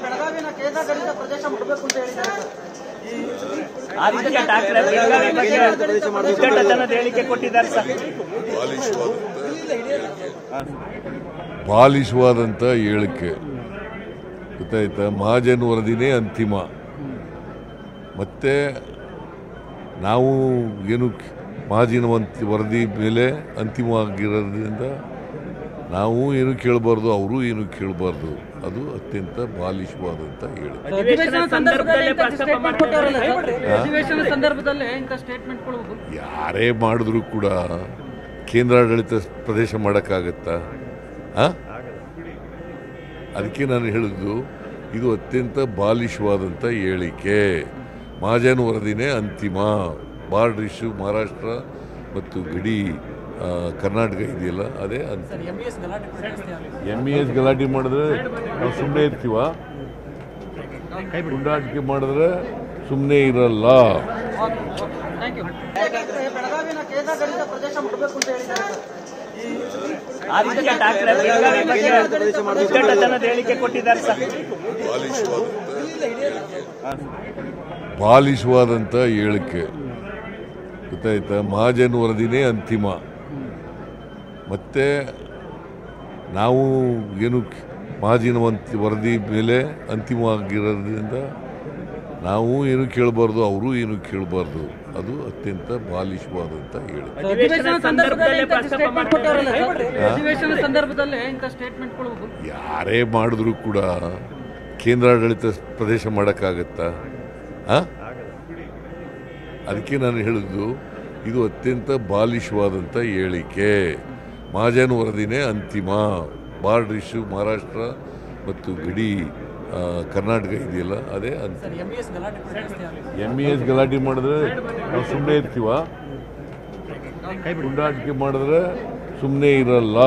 ಬೆಳಗಾವಿನ ಕೇಂದ್ರಾಡಳಿತ ಪ್ರದೇಶ ಮಾಡಬೇಕು ಅಂತ ಹೇಳಿದ್ದಾರೆ. ಆದಿತ್ಯ ಠಾಕ್ರೆ ಹೇಳಿಕೆ ಕೊಟ್ಟಿದ್ದಾರೆ ಸರ್. ಬಾಲಿಶವಾದಂಥ ಹೇಳಿಕೆ ಗೊತ್ತಾಯ್ತಾ. ಮಹಾಜನ್ ವರದಿನೇ ಅಂತಿಮ. ಮತ್ತೆ ನಾವು ಏನು ಮಹಾಜನ್ ವರದಿ ಮೇಲೆ ಅಂತಿಮವಾಗಿರೋದ್ರಿಂದ ನಾವು ಏನು ಕೇಳಬಾರ್ದು, ಅವರು ಏನು ಕೇಳಬಾರ್ದು. ಅದು ಅತ್ಯಂತ ಬಾಲಿಶವಾದಂಥ ಹೇಳಿಕೆ. ಯಾರೇ ಮಾಡಿದ್ರು ಕೂಡ ಕೇಂದ್ರಾಡಳಿತ ಪ್ರದೇಶ ಮಾಡೋಕ್ಕಾಗತ್ತಾ? ಅದಕ್ಕೆ ನಾನು ಹೇಳಿದ್ದು ಇದು ಅತ್ಯಂತ ಬಾಲಿಶವಾದಂಥ ಹೇಳಿಕೆ. ಮಹಾಜನ್ ವರದಿನೇ ಅಂತಿಮ. ಬಾರ್ಡರ್ ಇಶ್ಯೂ ಮಹಾರಾಷ್ಟ್ರ ಮತ್ತು ಗಡಿ ಕರ್ನಾಟಕ ಇದೆಯಲ್ಲ, ಅದೇ ಅಂತಿಮ. MES ಗಲಾಟೆ ಮಾಡಿದ್ರೆ ನಾವು ಸುಮ್ಮನೆ ಇರ್ತೀವ? ಗುಂಡಾಟಿಕೆ ಮಾಡಿದ್ರೆ ಸುಮ್ಮನೆ ಇರಲ್ಲ. ಬೆಳಗಾವಿನ ಕೇಂದ್ರಾಡಳಿತ ಪ್ರದೇಶ ಮಾಡಬೇಕು ಅಂತ ಹೇಳಿದ್ದಾರೆ. ಆದಿತ್ಯ ಠಾಕ್ರೆ ಹೇಳಿಕೆ ಕೊಟ್ಟಿದ್ದಾರೆ ಸರ್. ಬಾಲಿಶವಾದಂಥ ಹೇಳಿಕೆ ಗೊತ್ತಾಯ್ತಾ. ಮಹಾಜನ್ ವರದಿನೇ ಅಂತಿಮ. ಮತ್ತೆ ನಾವು ಏನು ಮಹಾಜನ್ ವರದಿ ಮೇಲೆ ಅಂತಿಮವಾಗಿರೋದ್ರಿಂದ ನಾವು ಏನು ಕೇಳಬಾರ್ದು, ಅವರು ಏನು ಕೇಳಬಾರ್ದು. ಅದು ಅತ್ಯಂತ ಬಾಲಿಶವಾದಂಥ ಹೇಳಿಕೆ. ಯಾರೇ ಮಾಡಿದ್ರು ಕೂಡ ಕೇಂದ್ರಾಡಳಿತ ಪ್ರದೇಶ ಮಾಡೋಕ್ಕಾಗತ್ತಾ? ಅದಕ್ಕೆ ನಾನು ಹೇಳಿದ್ದು ಇದು ಅತ್ಯಂತ ಬಾಲಿಶವಾದಂಥ ಹೇಳಿಕೆ. ಮಹಾಜನ್ ವರದಿನೇ ಅಂತಿಮ. ಬಾರ್ಡರ್ ಇಶ್ಯೂ ಮಹಾರಾಷ್ಟ್ರ ಮತ್ತು ಗಡಿ ಕರ್ನಾಟಕ ಇದೆಯಲ್ಲ, ಅದೇ ಅಂತಿಮ. MES ಗಲಾಟೆ ಮಾಡಿದ್ರೆ ನಾವು ಸುಮ್ಮನೆ ಇರ್ತೀವ? ಗುಂಡಾಟಿಕೆ ಮಾಡಿದ್ರೆ ಸುಮ್ಮನೆ ಇರಲ್ಲ.